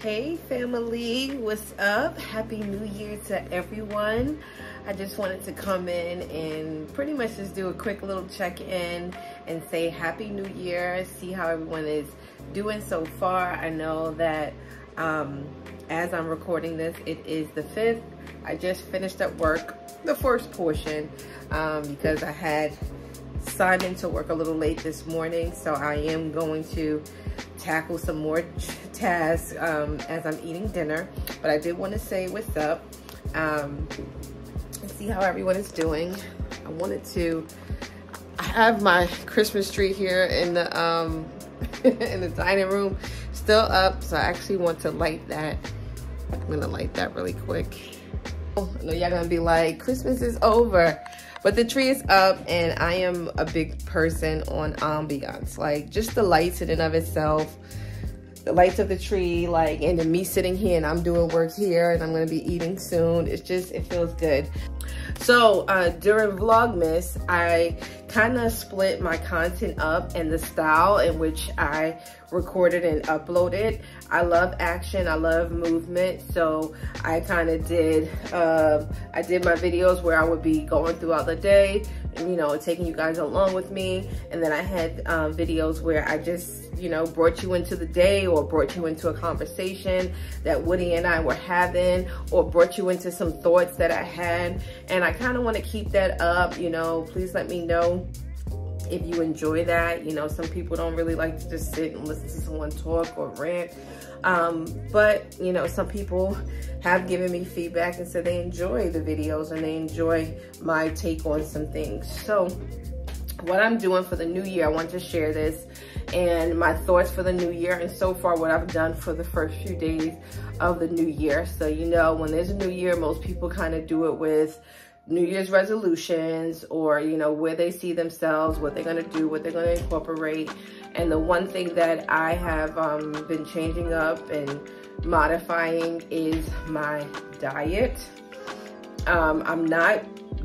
Hey family, what's up? Happy New Year to everyone. I just wanted to come in and pretty much just do a quick little check-in and say Happy New Year, see how everyone is doing so far. I know that as I'm recording this, it is the 5th. I just finished up work, the first portion, because I had signed into work a little late this morning, so I am going to tackle some more tasks as I'm eating dinner. But I did want to say what's up and see how everyone is doing. I have my Christmas tree here in the in the dining room still up, so I actually want to light that. I'm gonna light that really quick. I know y'all gonna be like, Christmas is over. But the tree is up, and I am a big person on ambiance. Like, just the lights in and of itself, the lights of the tree, like, and then me sitting here and I'm doing work here and I'm gonna be eating soon. It's just, it feels good. So during Vlogmas, I kind of split my content up in the style in which I recorded and uploaded. I love action, I love movement, so I kind of did, I did my videos where I would be going throughout the day, and, you know, taking you guys along with me. And then I had videos where I just, you know, brought you into the day or brought you into a conversation that Woody and I were having, or brought you into some thoughts that I had. And I kind of want to keep that up, you know. Please let me know if you enjoy that. You know, some people don't really like to just sit and listen to someone talk or rant. But, you know, some people have given me feedback and said they enjoy the videos and they enjoy my take on some things. So what I'm doing for the new year, I want to share this and my thoughts for the new year, and so far what I've done for the first few days of the new year. So, you know, when there's a new year, most people kind of do it with New Year's resolutions, or, you know, where they see themselves, what they're going to do, what they're going to incorporate. And the one thing that I have been changing up and modifying is my diet. I'm not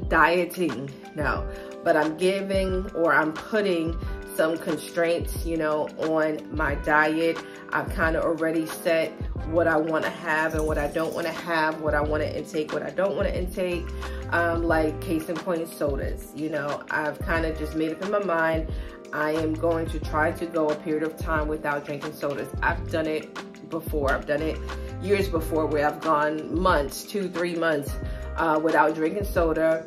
dieting, no, but I'm giving, or I'm putting some constraints, you know, on my diet. I've kind of already set what I want to have and what I don't want to have, what I want to intake, what I don't want to intake. Like case in point, sodas. You know, I've kind of just made up in my mind, I am going to try to go a period of time without drinking sodas. I've done it before. I've done it years before, where I've gone months, 2-3 months without drinking soda.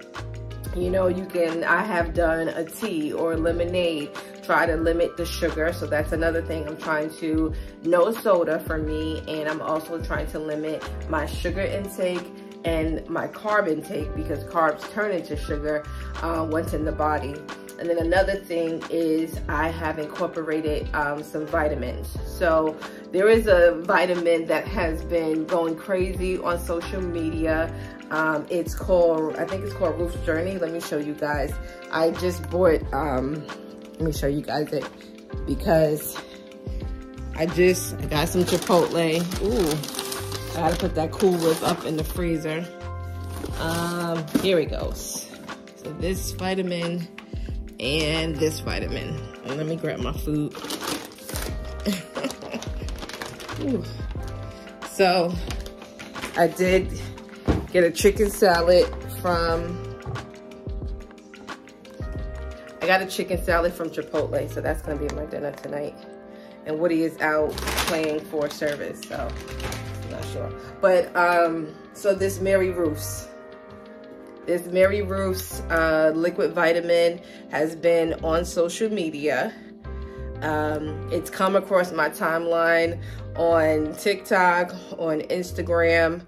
You know, I have done a tea or lemonade, try to limit the sugar. So that's another thing. I'm trying to, no soda for me. And I'm also trying to limit my sugar intake and my carb intake, because carbs turn into sugar once in the body. And then another thing is I have incorporated some vitamins. So there is a vitamin that has been going crazy on social media. It's called, I think it's called Ruth's Journey. Let me show you guys. I just bought, let me show you guys it, because I got some Chipotle. Ooh, I gotta put that Cool Whip up in the freezer. Here it goes. So this vitamin and this vitamin. And let me grab my food. So I did get a chicken salad from, I got a chicken salad from Chipotle, so that's gonna be my dinner tonight. And Woody is out playing for service, so I'm not sure. But so this Mary Ruth's liquid vitamin has been on social media. It's come across my timeline on TikTok, on Instagram,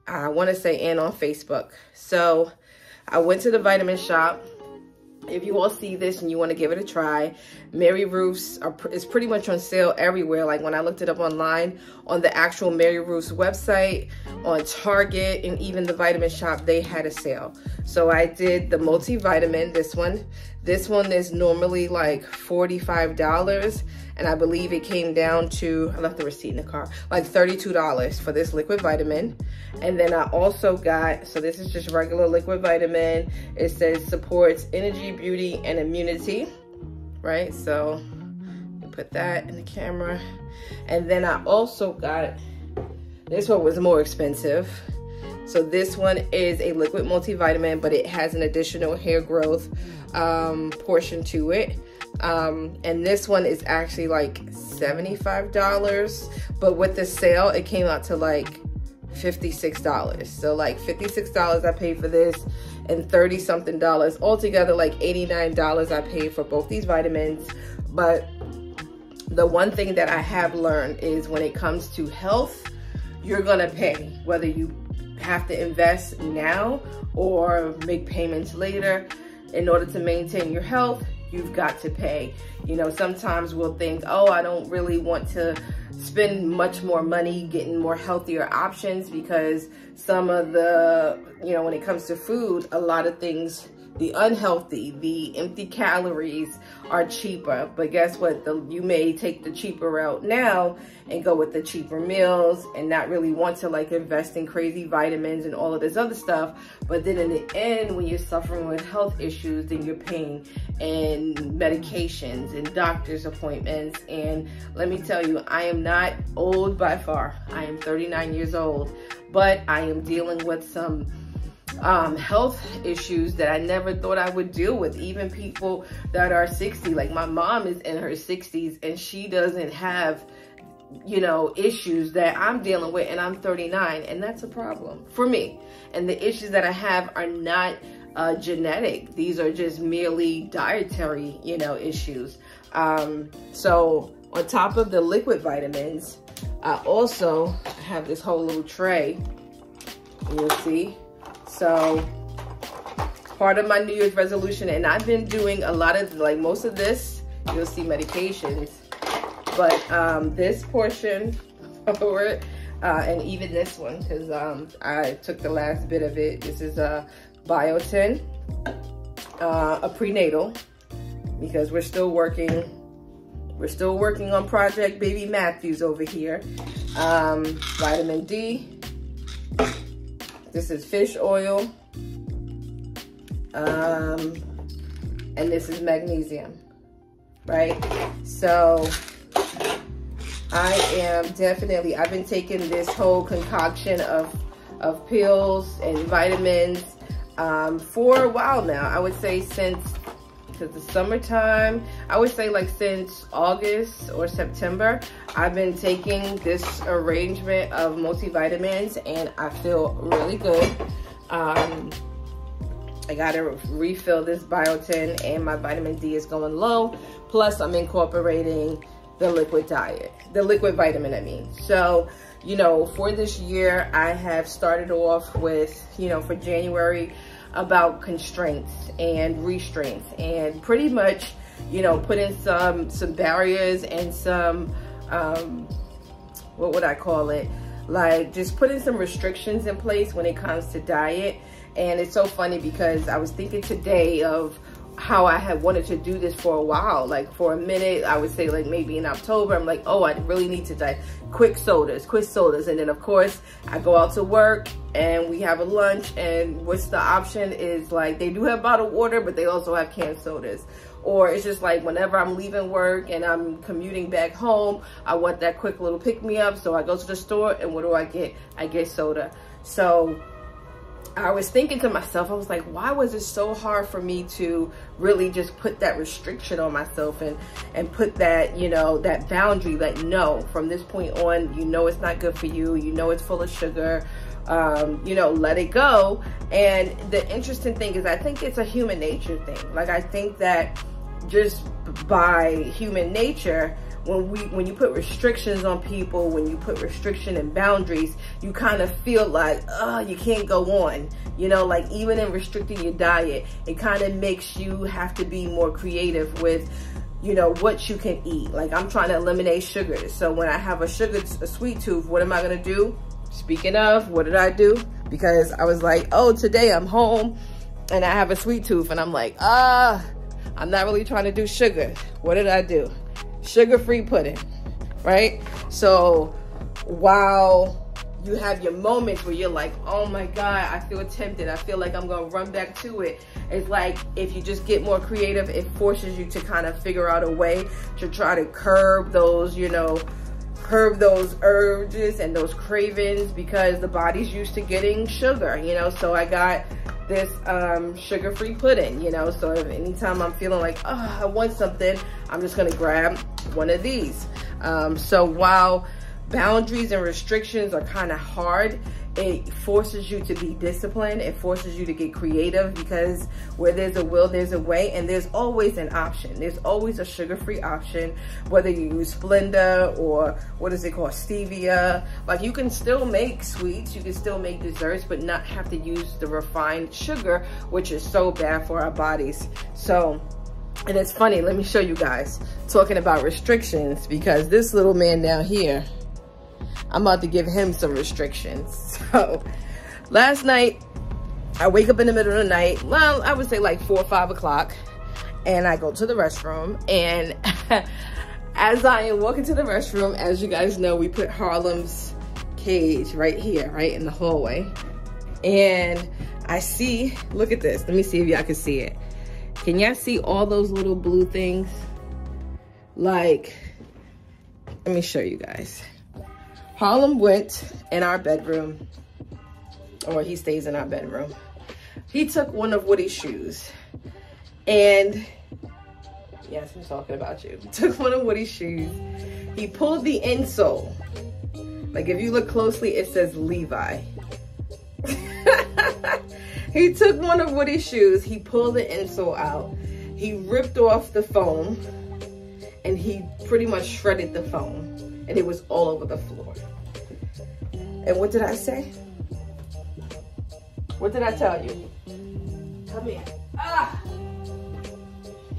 I want to say, and on Facebook. So I went to the vitamin shop. If you all see this and you want to give it a try, Mary Ruth's is pretty much on sale everywhere. Like when I looked it up online, on the actual Mary Ruth's website, on Target, and even the vitamin shop, they had a sale. So I did the multivitamin, this one. This one is normally like $45, and I believe it came down to, I left the receipt in the car, like $32 for this liquid vitamin. And then I also got, so this is just regular liquid vitamin. It says supports energy, beauty, and immunity, right? So put that in the camera. And then I also got This one was more expensive. So this one is a liquid multivitamin, but it has an additional hair growth portion to it. And this one is actually like $75, but with the sale, it came out to like $56. So like $56 I paid for this, and 30 something dollars altogether, like $89 I paid for both these vitamins. But the one thing that I have learned is when it comes to health, you're gonna pay, whether you have to invest now or make payments later. In order to maintain your health, you've got to pay. You know, sometimes we'll think, oh, I don't really want to spend much more money getting more healthier options, because some of the, you know, when it comes to food, a lot of things, the unhealthy, the empty calories are cheaper. But guess what? You may take the cheaper route now and go with the cheaper meals and not really want to like invest in crazy vitamins and all of this other stuff. But then in the end, when you're suffering with health issues, then you're paying in medications and doctor's appointments. And let me tell you, I am not old by far. I am 39 years old, but I am dealing with some health issues that I never thought I would deal with. Even people that are 60, like my mom is in her 60s and she doesn't have, you know, issues that I'm dealing with, and I'm 39, and that's a problem for me. And the issues that I have are not genetic. These are just merely dietary, you know, issues. So on top of the liquid vitamins, I also have this whole little tray, you'll see. So part of my New Year's resolution, and I've been doing a lot of, like most of this, you'll see medications, but this portion over it, and even this one, because I took the last bit of it. This is a biotin, a prenatal, because we're still working on Project Baby Matthews over here. Vitamin D. This is fish oil, and this is magnesium, right? So I've been taking this whole concoction of pills and vitamins for a while now. I would say since the summertime, I would say like since August or September, I've been taking this arrangement of multivitamins, and I feel really good. I gotta refill this biotin, and my vitamin D is going low. Plus I'm incorporating the liquid diet, the liquid vitamin, I mean. So, you know, for this year, I have started off with, you know, for January, about constraints and restraints, and pretty much, you know, put in some barriers and some, what would I call it? Like just putting some restrictions in place when it comes to diet. And it's so funny because I was thinking today of how I had wanted to do this for a while. Like for a minute, I would say like maybe in October, I'm like, oh, I really need to diet. Quick sodas. And then of course I go out to work and we have a lunch, and what's the option is like, they do have bottled water, but they also have canned sodas. Or it's just like whenever I'm leaving work and I'm commuting back home, I want that quick little pick me up. So I go to the store, and what do I get? I get soda. So I was thinking to myself, I was like, why was it so hard for me to really just put that restriction on myself and put that, you know, that boundary, like, no, from this point on, you know, it's not good for you. You know, it's full of sugar. You know, let it go. And the interesting thing is, I think it's a human nature thing. Like, I think that just by human nature, when you put restrictions on people, when you put restriction and boundaries, you kind of feel like, oh, you can't go on. You know, like even in restricting your diet, it kind of makes you have to be more creative with, you know, what you can eat. Like I'm trying to eliminate sugars. So when I have a sweet tooth, what am I gonna do? Speaking of, what did I do? Because I was like, oh, today I'm home and I have a sweet tooth, and I'm like, I'm not really trying to do sugar. What did I do? Sugar-free pudding, right? So while you have your moments where you're like, oh my God, I feel tempted, I feel like I'm gonna run back to it, it's like if you just get more creative, it forces you to kind of figure out a way to try to curb those, you know, curb those urges and those cravings, because the body's used to getting sugar, you know. So I got this sugar-free pudding, you know. So anytime I'm feeling like, oh, I want something, I'm just gonna grab one of these. So while boundaries and restrictions are kind of hard, it forces you to be disciplined. It forces you to get creative, because where there's a will, there's a way, and there's always an option. There's always a sugar-free option, whether you use Splenda or what is it called, stevia. Like, you can still make sweets, you can still make desserts, but not have to use the refined sugar, which is so bad for our bodies. So, and it's funny, let me show you guys, talking about restrictions, because this little man down here, I'm about to give him some restrictions. So last night, I wake up in the middle of the night, well, I would say like 4 or 5 o'clock, and I go to the restroom. And as I am walking to the restroom, as you guys know, we put Harlem's cage right here, right in the hallway. And I see, look at this. Let me see if y'all can see it. Can y'all see all those little blue things? Like, let me show you guys. Harlem went in our bedroom, or he stays in our bedroom. He took one of Woody's shoes, and yes, I'm talking about you. He took one of Woody's shoes. He pulled the insole. Like, if you look closely, it says Levi. He took one of Woody's shoes. He pulled the insole out. He ripped off the foam, and he pretty much shredded the foam, and it was all over the floor. And what did I say? What did I tell you? Come here. Ah!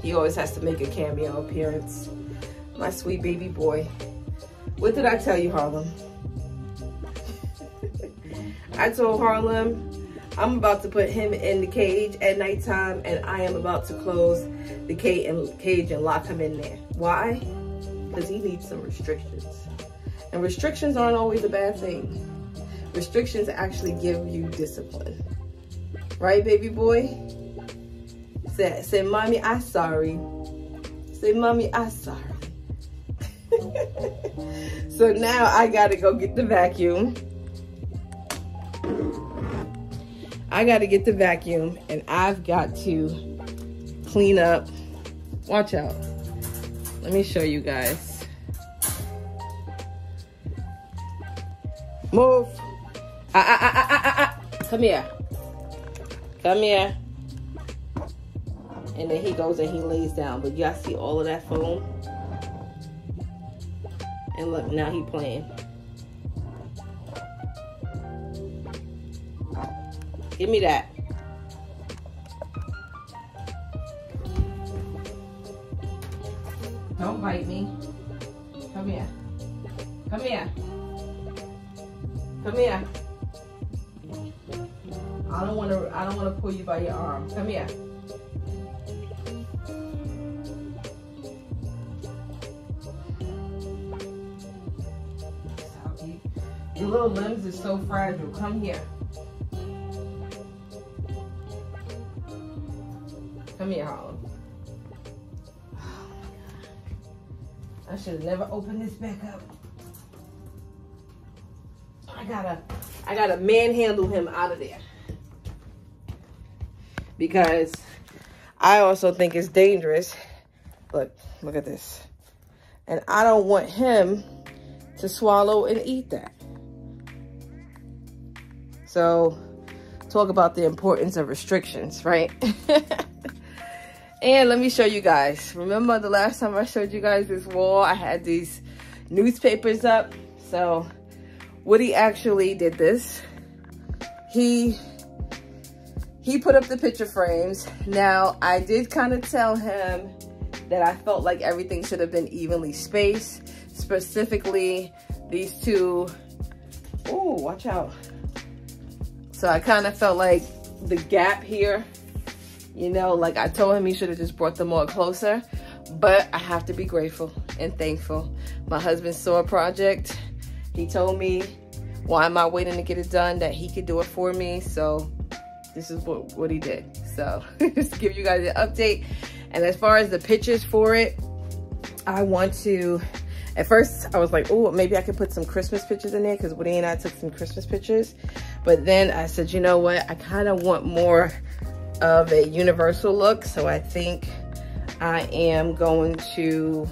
He always has to make a cameo appearance. My sweet baby boy. What did I tell you, Harlem? I told Harlem I'm about to put him in the cage at nighttime, and I am about to close the cage and lock him in there. Why? Because he needs some restrictions. And restrictions aren't always a bad thing. Restrictions actually give you discipline. Right, baby boy? Say, mommy, I'm sorry. Say, mommy, I'm sorry. So now I gotta go get the vacuum. I gotta get the vacuum, and I've got to clean up. Watch out. Let me show you guys. Move. Come here. Come here. And then he goes and he lays down. But y'all see all of that foam? And look, now he playing. Give me that. Don't bite me. Come here. Come here. Come here. I don't want to pull you by your arm. Come here. Your little limbs is so fragile. Come here. Come here, Harlem. Oh my God. I should have never opened this back up. I gotta manhandle him out of there. Because I also think it's dangerous. Look at this. And I don't want him to swallow and eat that. So, talk about the importance of restrictions, right? And let me show you guys. Remember the last time I showed you guys this wall? I had these newspapers up. So, Woody actually did this. He put up the picture frames. Now, I did kind of tell him that I felt like everything should have been evenly spaced. Specifically, these two. Oh, watch out. So I kind of felt like the gap here, you know, like I told him he should have just brought them all closer. But I have to be grateful and thankful. My husband saw a project. He told me, why am I waiting to get it done, that he could do it for me. So this is what he did. So just to give you guys an update. And as far as the pictures for it, I want to At first, I was like, oh, maybe I could put some Christmas pictures in there because Woody and I took some Christmas pictures. But then I said, you know what? I kind of want more of a universal look. So I think I am going to,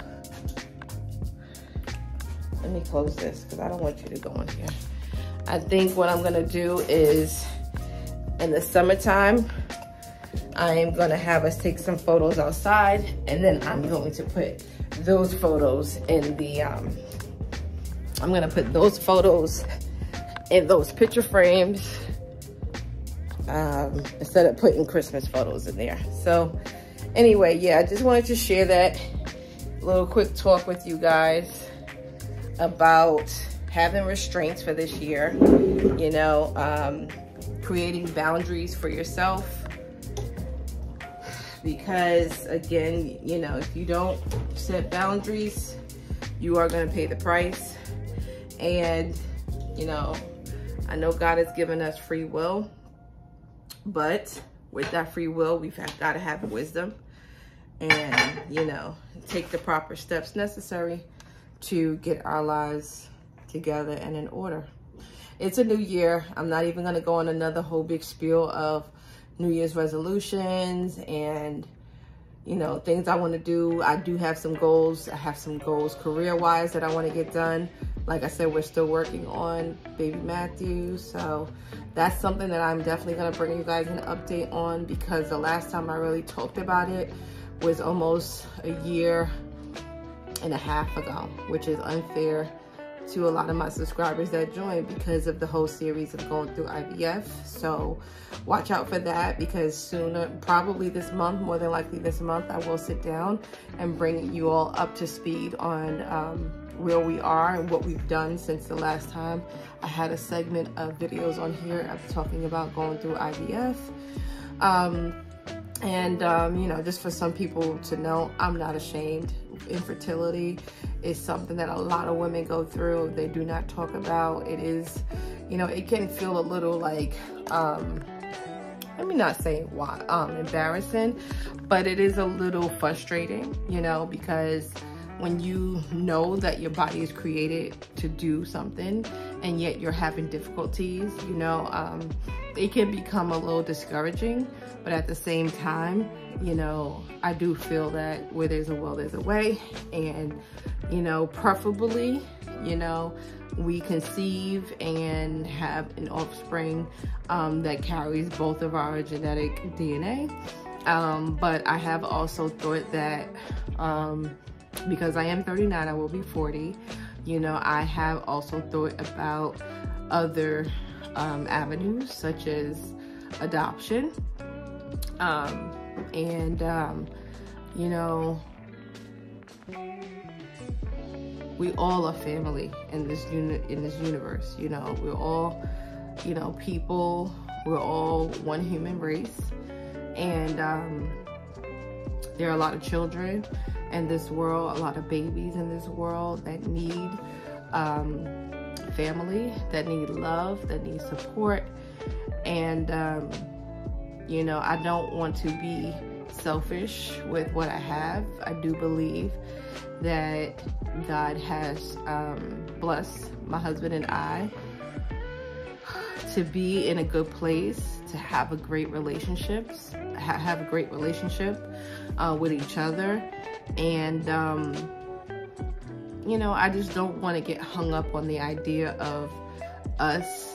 let me close this because I don't want you to go in here. I think what I'm gonna do is, in the summertime, I am gonna have us take some photos outside, and then I'm going to put those photos in the, I'm gonna put those photos in those picture frames instead of putting Christmas photos in there. So anyway, yeah, I just wanted to share that little quick talk with you guys about having restraints for this year, you know, creating boundaries for yourself. Because again, you know, if you don't set boundaries, you are going to pay the price. And, you know, I know God has given us free will, but with that free will, we've got to have wisdom and, you know, take the proper steps necessary to get our lives together and in order. It's a new year. I'm not even going to go on another whole big spiel of New Year's resolutions and, you know, things I want to do. I do have some goals. I have some goals career-wise that I want to get done. Like I said, we're still working on baby Matthew. So that's something that I'm definitely going to bring you guys an update on, because the last time I really talked about it was almost a year and a half ago, which is unfair to a lot of my subscribers that joined because of the whole series of going through IVF. So watch out for that, because sooner, probably this month, more than likely this month, I will sit down and bring you all up to speed on where we are and what we've done since the last time I had a segment of videos on here of talking about going through IVF. You know, just for some people to know, I'm not ashamed. Infertility is something that a lot of women go through. They do not talk about. It is, you know, it can feel a little like, let me not say why, embarrassing, but it is a little frustrating, you know, because when you know that your body is created to do something and yet you're having difficulties, you know, it can become a little discouraging. But at the same time, you know, I do feel that where there's a will, there's a way. And, you know, preferably, you know, we conceive and have an offspring that carries both of our genetic DNA. But I have also thought that, because I am 39, I will be 40, you know, I have also thought about other avenues such as adoption. You know, we all are family in this universe. You know, we're all, you know, people. We're all one human race, and there are a lot of children in this world, a lot of babies in this world that need family, that need love, that need support, and you know, I don't want to be selfish with what I have. I do believe that God has blessed my husband and I to be in a good place, to have a great relationship with each other. And, you know, I just don't want to get hung up on the idea of us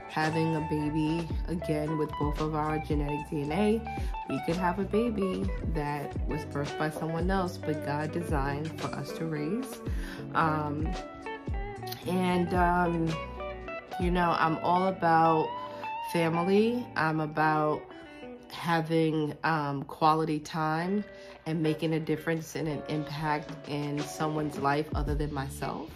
having a baby again with both of our genetic DNA. We could have a baby that was birthed by someone else, but God designed for us to raise. You know, I'm all about family. I'm about having quality time and making a difference and an impact in someone's life other than myself.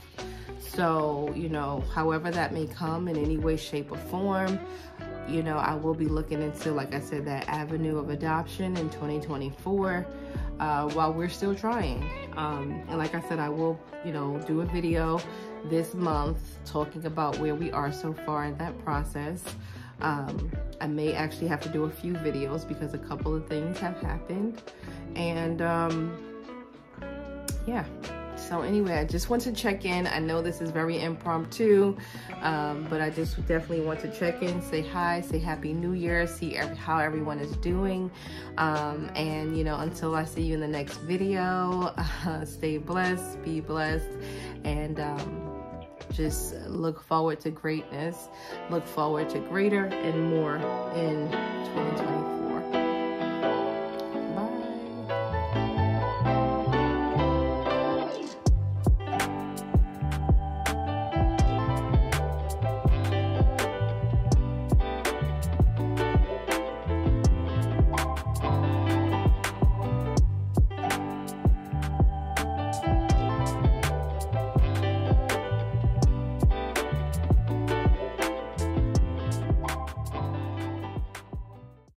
So, you know, however that may come in any way, shape, or form, you know, I will be looking into, like I said, that avenue of adoption in 2024 while we're still trying. And like I said, I will, you know, do a video this month talking about where we are so far in that process. I may actually have to do a few videos because a couple of things have happened. And yeah, So anyway, I just want to check in. I know this is very impromptu, but I just definitely want to check in, say hi, say Happy New Year, see how everyone is doing. And you know, until I see you in the next video, stay blessed, be blessed, and just look forward to greatness, look forward to greater and more in 2023.